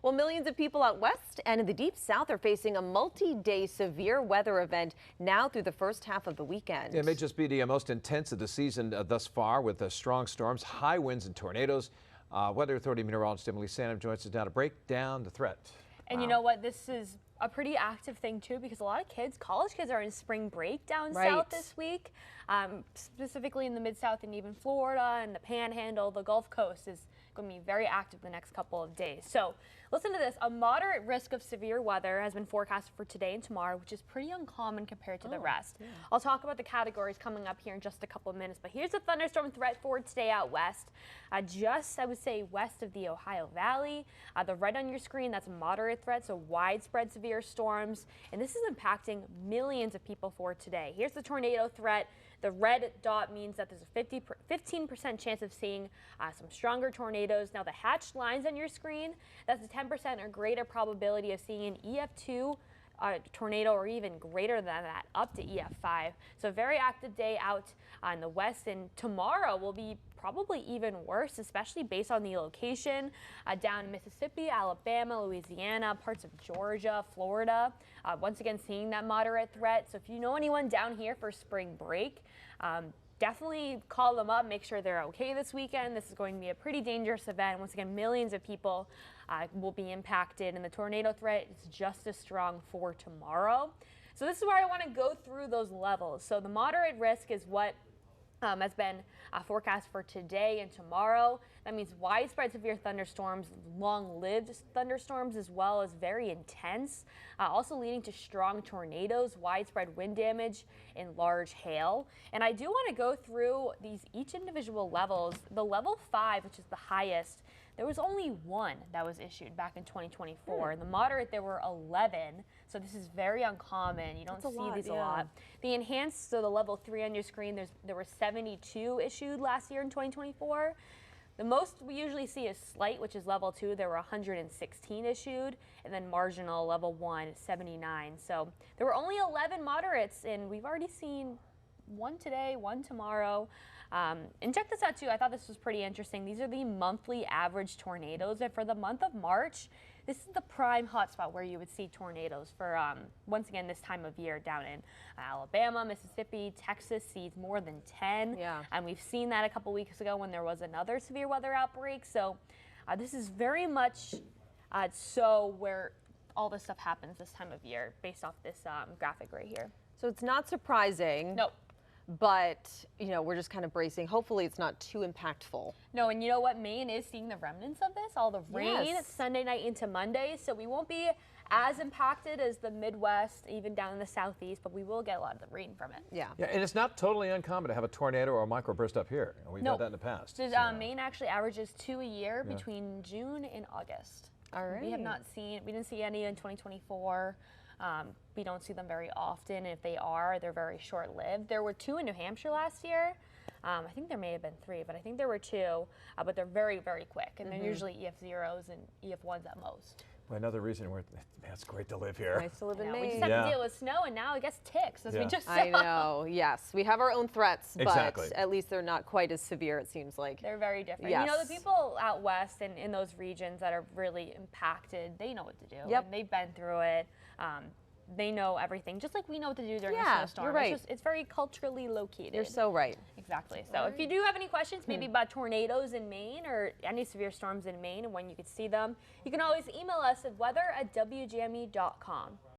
Well, millions of people out west and in the deep south are facing a multi-day severe weather event now through the first half of the weekend. It may just be the most intense of the season thus far, with strong storms, high winds and tornadoes. Weather Authority meteorologist Emily Sanum joins us now to break down the threat. And you know what? This is a pretty active thing too, because a lot of kids, college kids, are in spring break down south this week, specifically in the Mid-South and even Florida and the Panhandle. The Gulf Coast is going to be very active the next couple of days. So listen to this. A moderate risk of severe weather has been forecasted for today and tomorrow, which is pretty uncommon compared to the rest. Yeah. I'll talk about the categories coming up here in just a couple of minutes, but here's a thunderstorm threat for today out west. Just, I would say, west of the Ohio Valley. The red on your screen, that's a moderate threat, so widespread severe storms, and this is impacting millions of people for today. Here's the tornado threat. The red dot means that there's a 15% chance of seeing some stronger tornadoes. Now the hatched lines on your screen, that's a 10% or greater probability of seeing an EF2 tornado, or even greater than that, up to EF5. So a very active day out in the west, and tomorrow will be probably even worse, especially based on the location down in Mississippi, Alabama, Louisiana, parts of Georgia, Florida. Once again, seeing that moderate threat. So if you know anyone down here for spring break, definitely call them up, make sure they're okay this weekend. This is going to be a pretty dangerous event. Once again, millions of people will be impacted, and the tornado threat is just as strong for tomorrow. So this is where I want to go through those levels. So the moderate risk is what has been forecast for today and tomorrow. That means widespread severe thunderstorms, long-lived thunderstorms, as well as very intense, also leading to strong tornadoes, widespread wind damage, and large hail. And I do want to go through each individual levels. The level 5, which is the highest, there was only one that was issued back in 2024. In the moderate, there were 11. So this is very uncommon. You don't see these a lot. The enhanced, so the level 3 on your screen, there were 72 issued last year in 2024. The most we usually see is slight, which is level 2. There were 116 issued, and then marginal level 1 is 79. So there were only 11 moderates, and we've already seen one today, one tomorrow. And check this out too. I thought this was pretty interesting. These are the monthly average tornadoes, and for the month of March, this is the prime hotspot where you would see tornadoes for, once again, this time of year down in Alabama, Mississippi, Texas sees more than 10. Yeah. And we've seen that a couple weeks ago when there was another severe weather outbreak. So this is very much so where all this stuff happens this time of year based off this graphic right here. So it's not surprising. Nope. But, you know, we're just kind of bracing. Hopefully it's not too impactful. No, and you know what? Maine is seeing the remnants of this, all the rain Sunday night into Monday. So we won't be as impacted as the Midwest, even down in the Southeast, but we will get a lot of the rain from it. Yeah, and it's not totally uncommon to have a tornado or a microburst up here. We've had that in the past. Maine actually averages 2 a year between June and August. All right. We didn't see any in 2024. We don't see them very often, and if they are, they're very short-lived. There were 2 in New Hampshire last year. I think there may have been 3, but I think there were 2, but they're very, very quick, and they're usually EF0s and EF1s at most. Well, another reason it's great to live here. Nice to live in Maine. We just have to deal with snow, and now I guess ticks, as we just saw. I know, yes. We have our own threats, but at least they're not quite as severe, it seems like. They're very different. Yes. You know, the people out west and in those regions that are really impacted, they know what to do. Yep. And they've been through it. They know everything, just like we know what to do during a snowstorm. You're right. It's very culturally located. You're so right. Exactly. So if you do have any questions, maybe about tornadoes in Maine or any severe storms in Maine and when you could see them, you can always email us at weather@wgme.com.